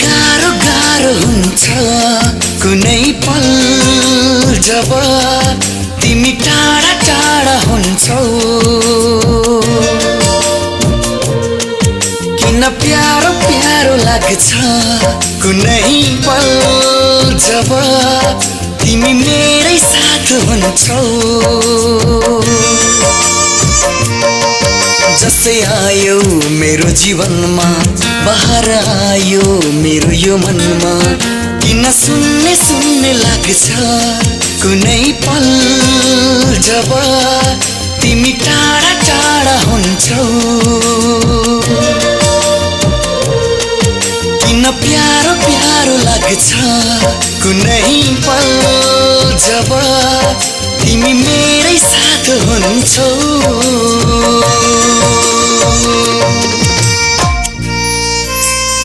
गाह्रो गाह्रो हुन्छ कुनै पल जब तिमी टाढा टाढा हुन्छौ। किन प्यारो प्यारो लाग्छ कुनै पल जब तिमी मेरै साथ हुन्छौ। जसै आयो मेरो जीवनमा बहार आयो मेरो यो मनमा। किन सुन्ने सुन्ने लाग्छ कुनै पल जब तिमी टाढा टाढा हुन्छौ। किन प्यारो प्यारो लाग्छ कुनै पल जब तिमी मेरै साथ हुन्छौ।